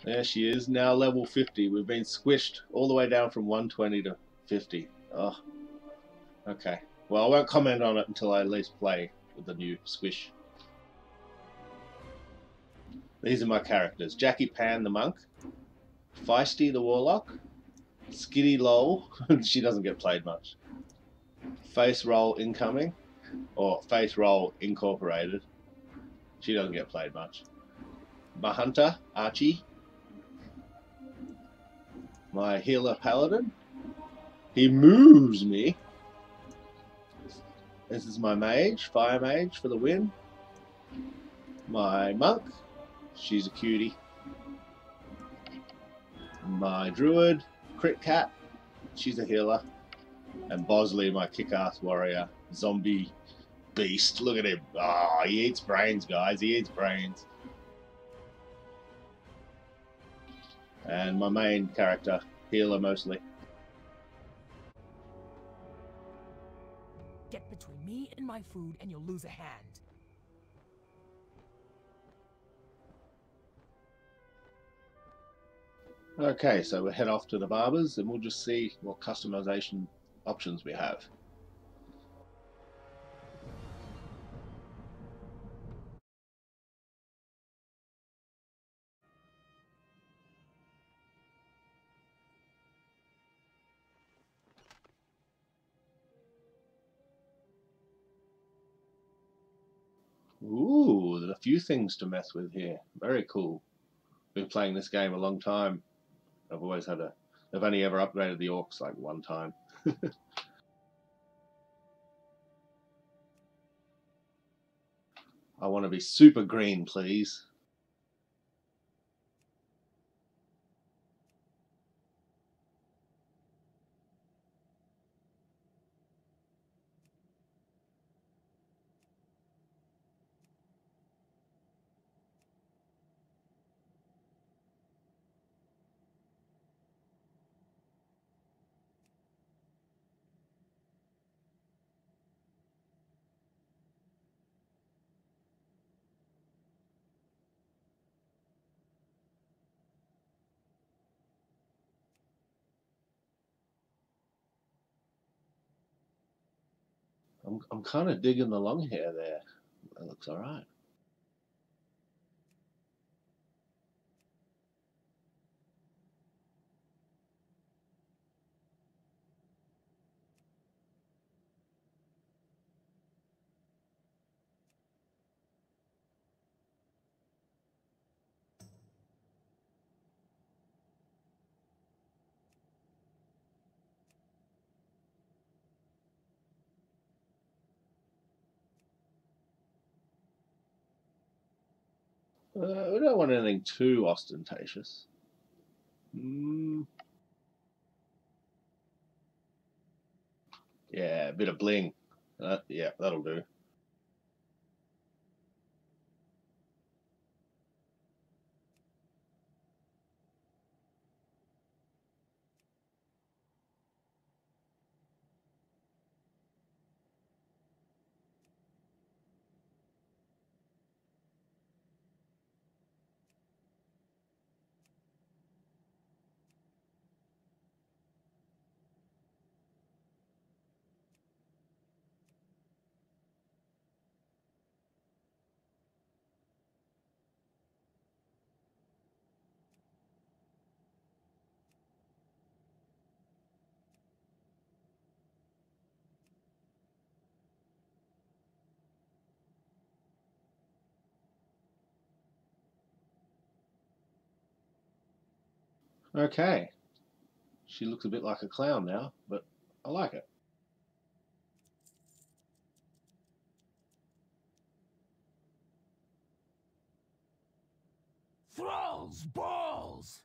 There she is, now level 50. We've been squished all the way down from 120 to 50. Oh, okay. Well, I won't comment on it until I at least play with the new squish. These are my characters. Jackie Pan the monk, Feisty the warlock, Skitty Lol, she doesn't get played much, Face Roll incoming, or Face Roll incorporated, she doesn't get played much. My hunter, Archie. My healer, Paladin. He moves me. This is my mage, Fire Mage for the win. My monk, she's a cutie. My druid, Crit Cat, she's a healer. And Bosley, my kick-ass warrior, zombie beast. Look at him. Oh, he eats brains, guys. He eats brains. And my main character, healer mostly. Get between me and my food and you'll lose a hand. Okay, so we'll head off to the barbers and we'll just see what customization options we have. Ooh, there's a few things to mess with here. Very cool. Been playing this game a long time. I've only ever upgraded the orcs like one time. I want to be super green, please. I'm kind of digging the long hair there. That looks all right. We don't want anything too ostentatious. Yeah, a bit of bling. Yeah, that'll do. Okay. She looks a bit like a clown now, but I like it. Thralls balls!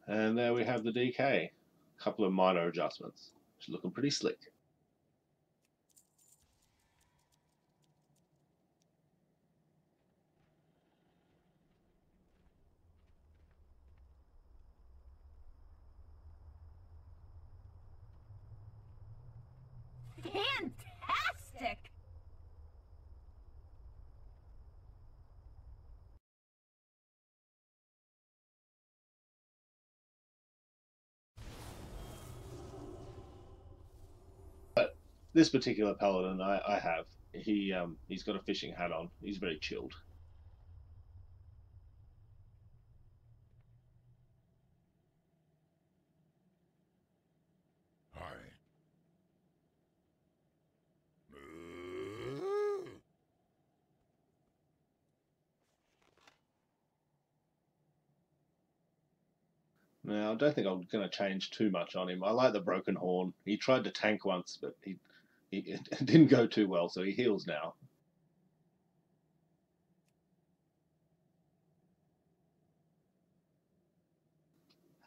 And there we have the DK. A couple of minor adjustments. She's looking pretty slick. This particular paladin I have, he's got a fishing hat on. He's very chilled. Hi. Now, I don't think I'm going to change too much on him. I like the broken horn. He tried to tank once, but it didn't go too well, so he heals now.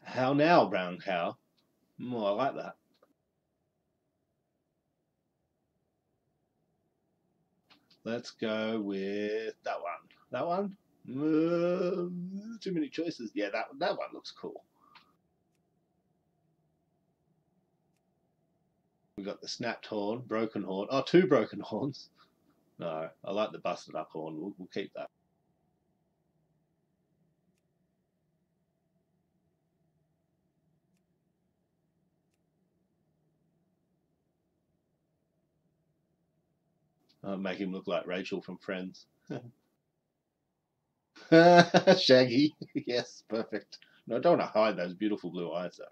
How now, brown cow? I like that. Let's go with that one. That one? Too many choices. Yeah, that one looks cool. We got the snapped horn, broken horn. Oh, two broken horns. No, I like the busted up horn. We'll keep that. Make him look like Rachel from Friends. Shaggy. Yes, perfect. No, I don't want to hide those beautiful blue eyes, though.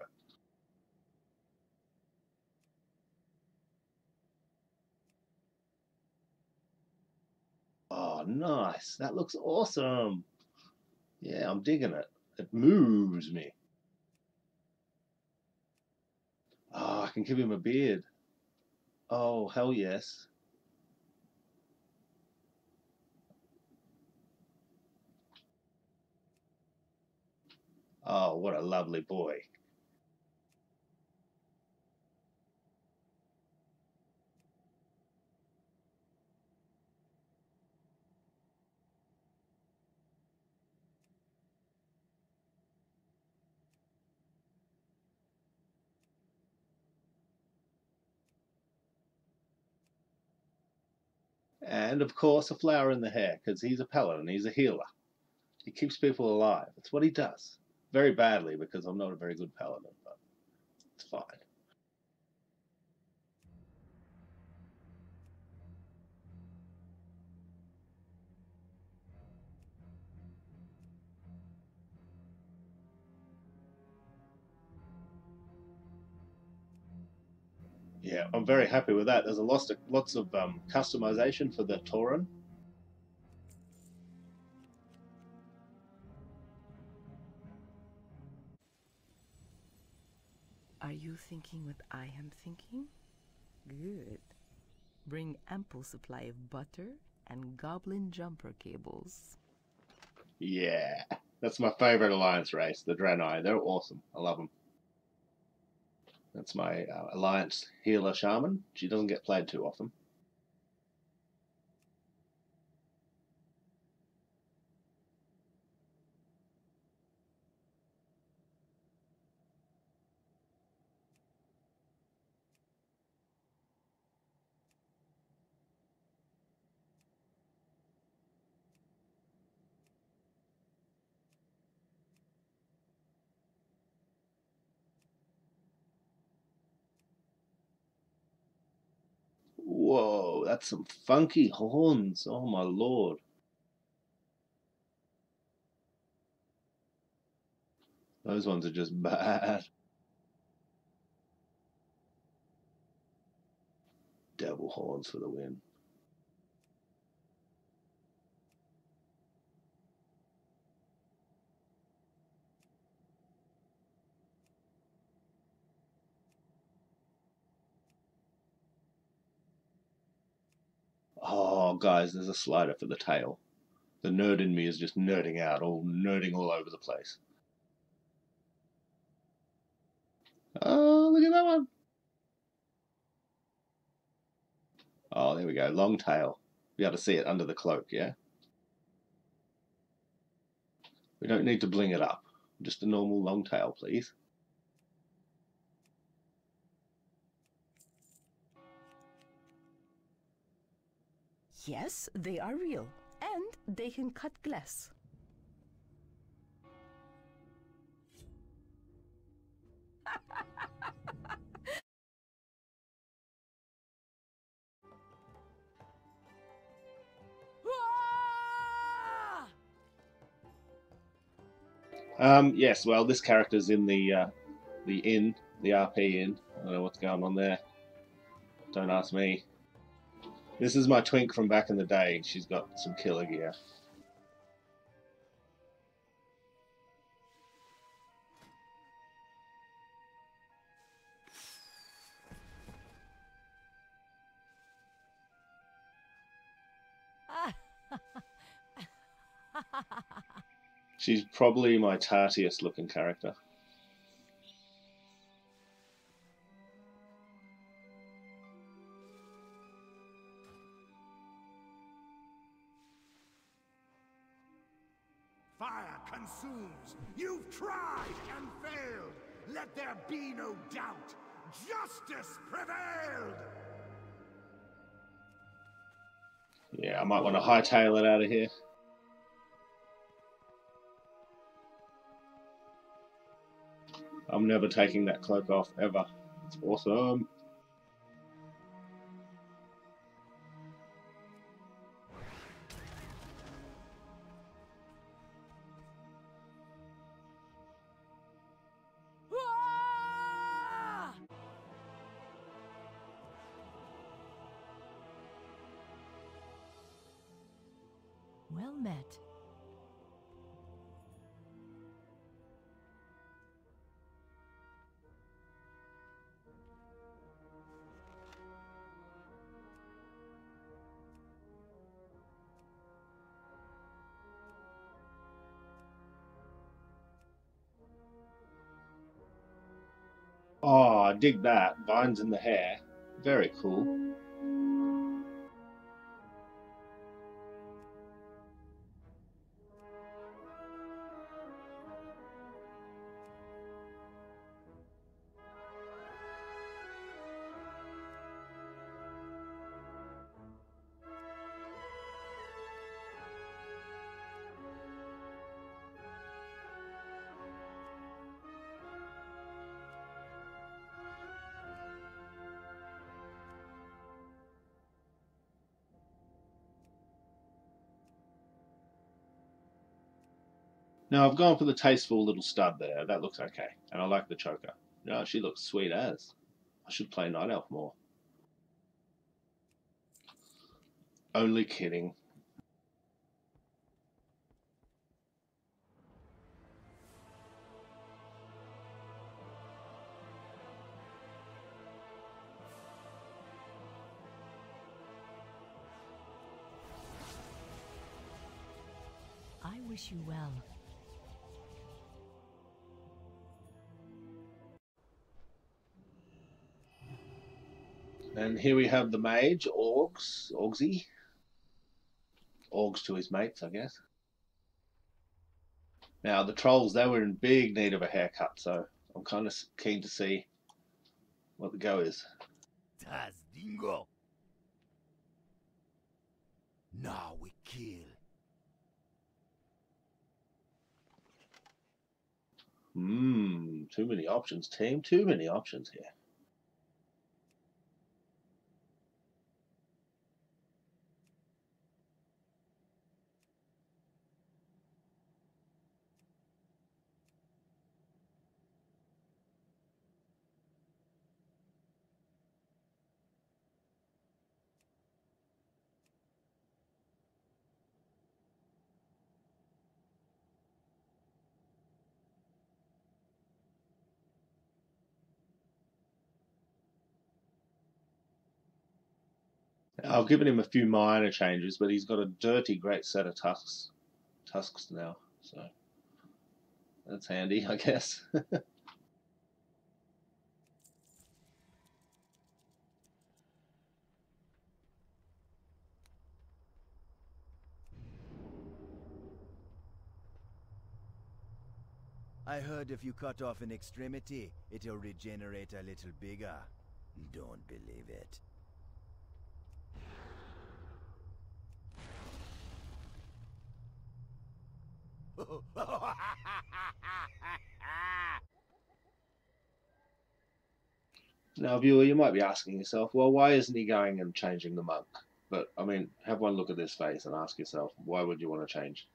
Oh, nice. That looks awesome. Yeah, I'm digging it. It moves me. Oh, I can give him a beard. Oh, hell yes. Oh, what a lovely boy. And, of course, a flower in the hair, because he's a paladin. He's a healer. He keeps people alive. That's what he does. Very badly, because I'm not a very good paladin, but it's fine. Yeah, I'm very happy with that. There's lots of customization for the Tauren. Are you thinking what I am thinking? Good. Bring ample supply of butter and goblin jumper cables. Yeah, that's my favorite alliance race, the Draenei. They're awesome. I love them. That's my alliance healer shaman. She doesn't get played too often. Whoa, that's some funky horns. Oh my lord. Those ones are just bad. Devil horns for the win. Oh, guys, there's a slider for the tail. The nerd in me is just nerding out, all nerding all over the place. Oh, look at that one. Oh, there we go. Long tail. Be able to see it under the cloak, yeah? We don't need to bling it up. Just a normal long tail, please. Yes, they are real, and they can cut glass. Yes, well, this character's in the inn, the RP inn. I don't know what's going on there. Don't ask me. This is my twink from back in the day. She's got some killer gear. She's probably my tartiest looking character. Fire consumes. You've tried and failed. Let there be no doubt. Justice prevailed. Yeah, I might want to hightail it out of here. I'm never taking that cloak off, ever. It's awesome. Well met. Oh, I dig that. Vines in the hair. Very cool. Now, I've gone for the tasteful little stud there. That looks okay. And I like the choker. No, she looks sweet as. I should play Night Elf more. Only kidding. I wish you well. And here we have the mage, Augsy. Augs to his mates, I guess. Now, the trolls, they were in big need of a haircut, so I'm kind of keen to see what the go is. Das Dingo. Now we kill. Too many options, team. Too many options here. I've given him a few minor changes, but he's got a dirty great set of tusks now, so that's handy, I guess. I heard if you cut off an extremity, it'll regenerate a little bigger. Don't believe it. Now, viewer, you might be asking yourself, well, why isn't he going and changing the monk? But, I mean, have one look at this face and ask yourself, why would you want to change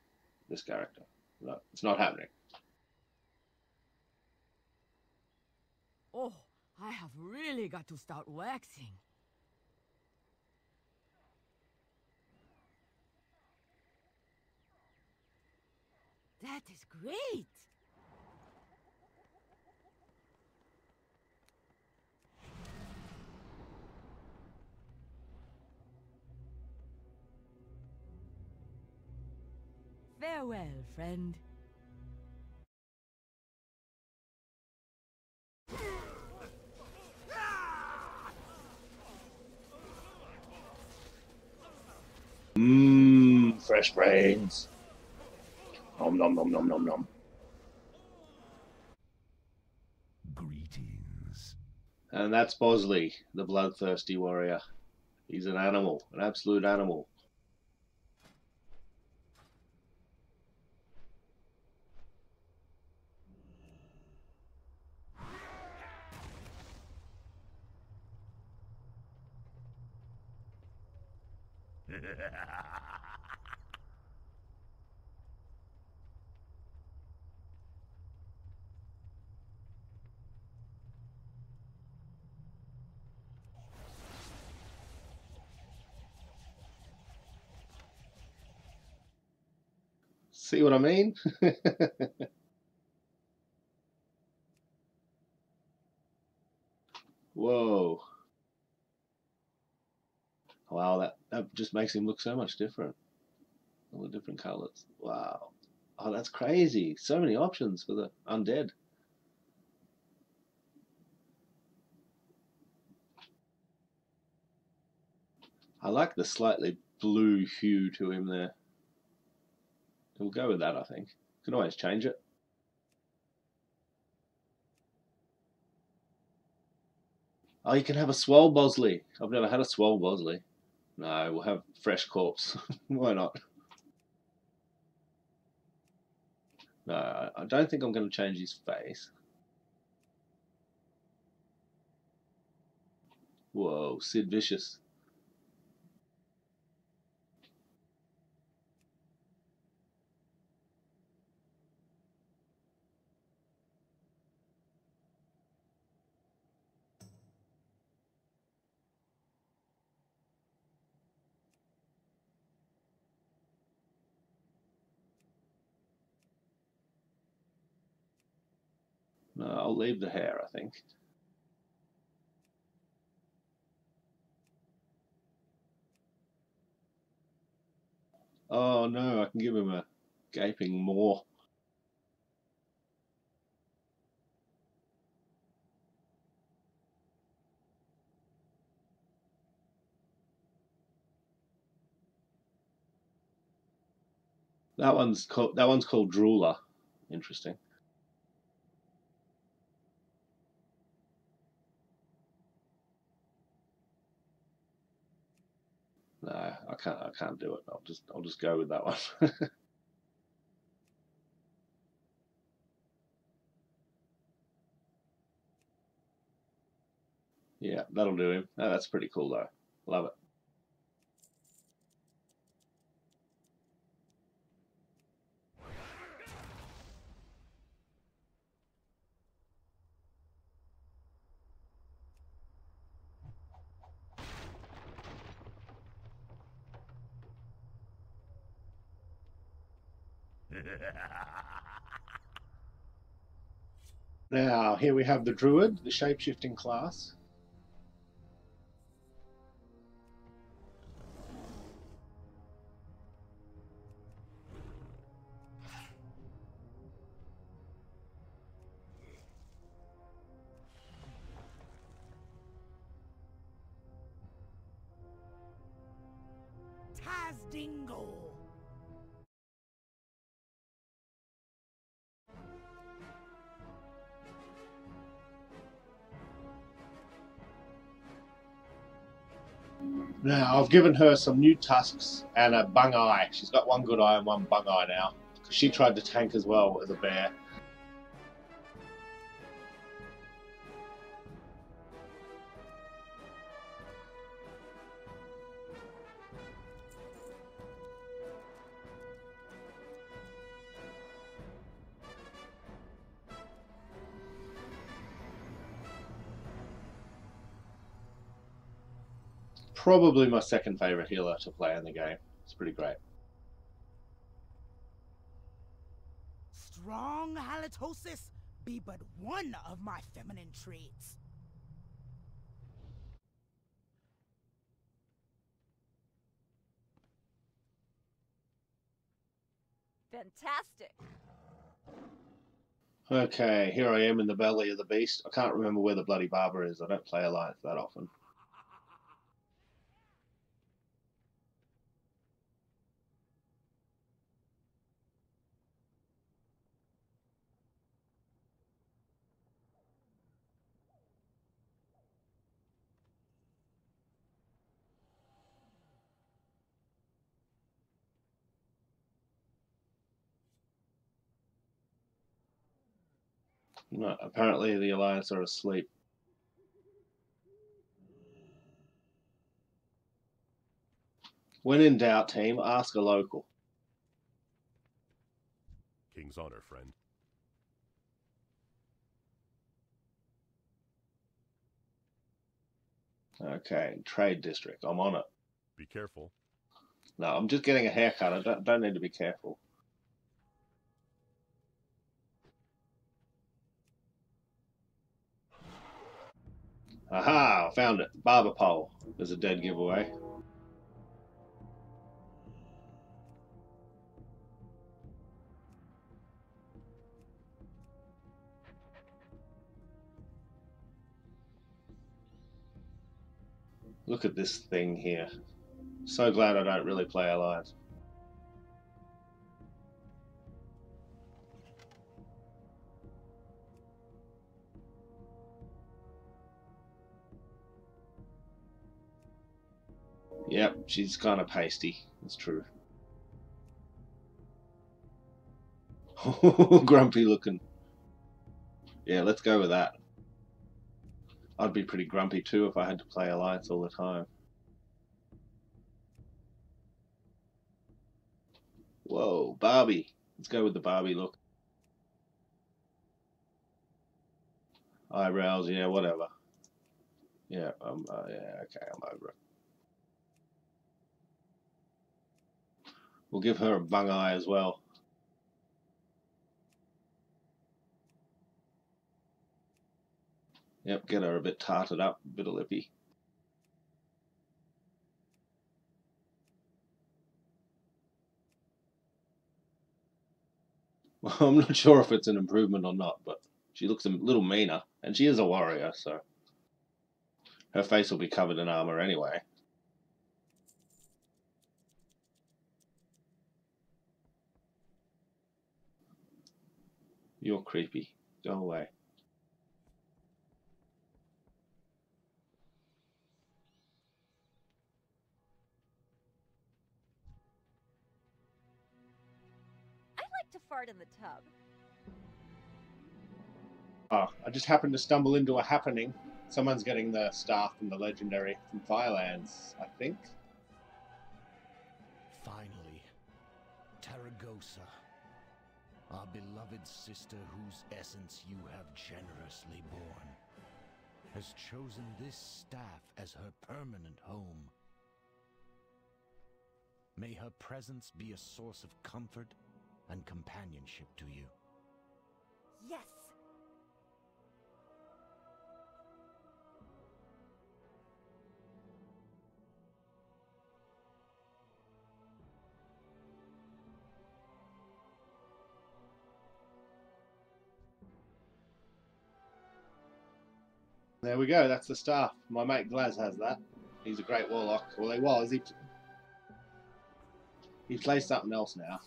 this character? No, it's not happening. Oh, I have really got to start waxing. That is great! Farewell, friend. Mmm, fresh brains. Nom nom nom nom nom nom. Greetings. And that's Bosley, the bloodthirsty warrior. He's an animal, an absolute animal. See what I mean? Whoa. Wow, that just makes him look so much different. All the different colors. Wow. Oh, that's crazy. So many options for the undead. I like the slightly blue hue to him there. We'll go with that, I think. Can always change it. Oh, you can have a swole Bosley. I've never had a swole Bosley. No, we'll have fresh corpse. Why not? No, I don't think I'm going to change his face. Whoa, Sid Vicious. No, I'll leave the hair, I think. Oh no, I can give him a gaping maw. That one's called Drooler. Interesting. No, I can't do it. I'll just go with that one. Yeah, that'll do him. Oh, that's pretty cool though. Love it. Now, here we have the Druid, the shape-shifting class. Tazdingle. Now, I've given her some new tusks and a bung eye. She's got one good eye and one bung eye now. Because she tried to tank as well as a bear. Probably my second favourite healer to play in the game. It's pretty great. Strong halitosis be but one of my feminine traits. Fantastic. Okay, here I am in the belly of the beast. I can't remember where the bloody barber is. I don't play Alliance that often. No, apparently the Alliance are asleep. When in doubt, team, ask a local. King's honor, friend. Okay, trade district. I'm on it. Be careful. No, I'm just getting a haircut. I don't need to be careful. Aha! Found it. Barber pole. There's a dead giveaway. Look at this thing here. So glad I don't really play Alliance. Yep, she's kind of pasty. It's true. Grumpy looking. Yeah, let's go with that. I'd be pretty grumpy too if I had to play Alliance all the time. Whoa, Barbie. Let's go with the Barbie look. Eyebrows, yeah, whatever. Yeah, yeah, okay, I'm over it. We'll give her a bung eye as well. Yep, get her a bit tarted up, a bit of lippy. Well, I'm not sure if it's an improvement or not, but she looks a little meaner, and she is a warrior, so her face will be covered in armor anyway. You're creepy. Go away. I like to fart in the tub. Oh, I just happened to stumble into a happening. Someone's getting the staff from the legendary from Firelands, I think. Finally, Taragosa, our beloved sister whose essence you have generously borne, has chosen this staff as her permanent home. May her presence be a source of comfort and companionship to you. Yes. There we go, that's the staff. My mate Glaz has that. He's a great warlock. Well, he was. He plays something else now.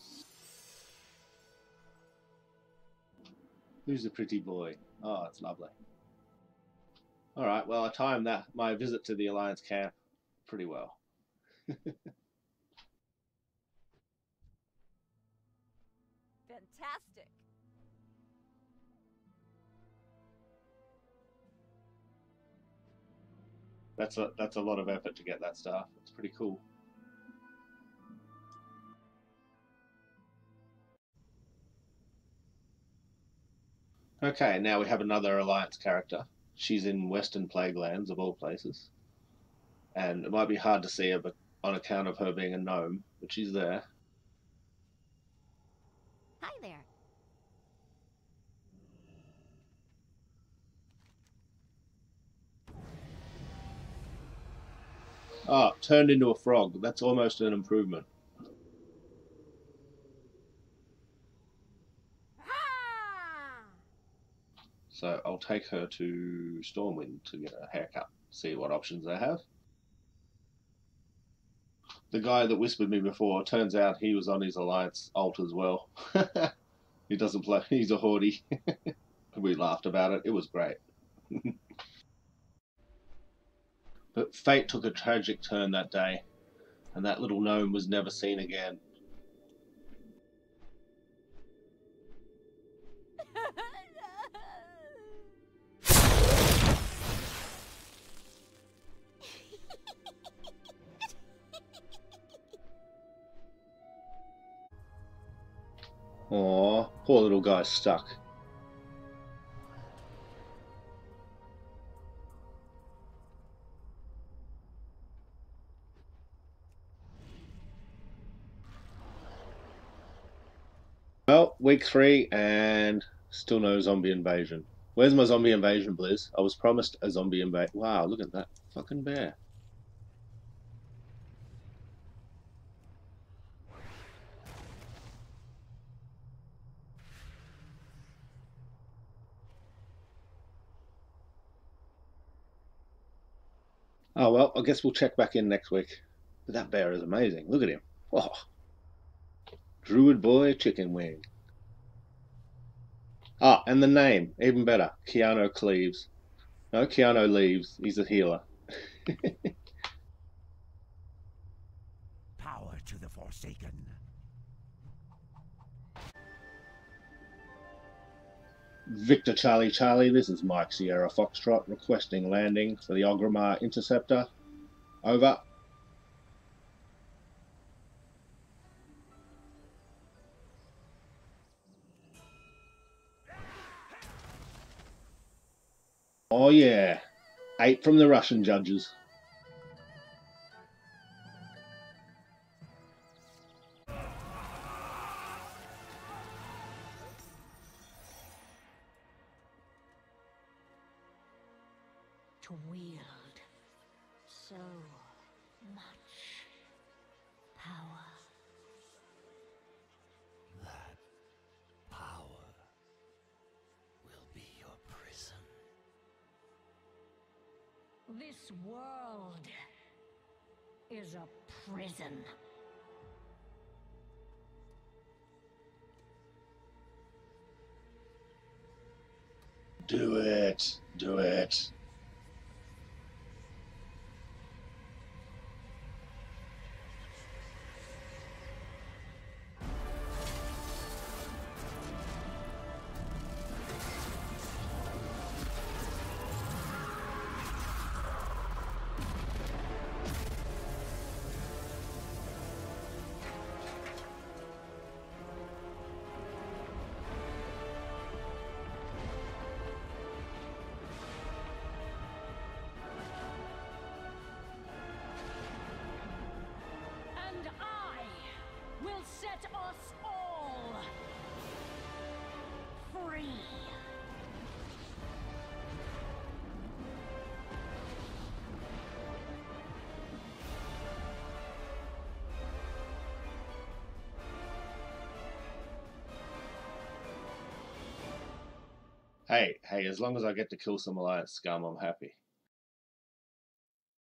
Who's the pretty boy? Oh, it's lovely. Alright, well, I timed my visit to the Alliance camp pretty well. Fantastic. That's a lot of effort to get that staff. It's pretty cool. Okay, now we have another Alliance character. She's in Western Plaguelands, of all places. And it might be hard to see her, but on account of her being a gnome, but she's there. Hi there. Ah, turned into a frog. That's almost an improvement. So I'll take her to Stormwind to get a haircut, see what options they have. The guy that whispered me before, turns out he was on his Alliance alt as well. He doesn't play, he's a Horde. We laughed about it, it was great. But fate took a tragic turn that day, and that little gnome was never seen again. Aw, poor little guy's stuck. Well, week 3 and still no zombie invasion. Where's my zombie invasion, Blizz? I was promised a zombie invasion. Wow, look at that fucking bear. Oh well, I guess we'll check back in next week. But that bear is amazing. Look at him. Oh, Druid Boy Chicken Wing. Ah, and the name, even better. Keanu Cleaves. No, Keanu leaves. He's a healer. Power to the Forsaken. Victor Charlie Charlie, this is Mike Sierra Foxtrot requesting landing for the Ogrimmar Interceptor. Over. Oh yeah, 8 from the Russian judges. To wield so much power. That power will be your prison. This world is a prison. Do it. Do it. And I will set us all free. Hey, as long as I get to kill some Alliance scum, I'm happy.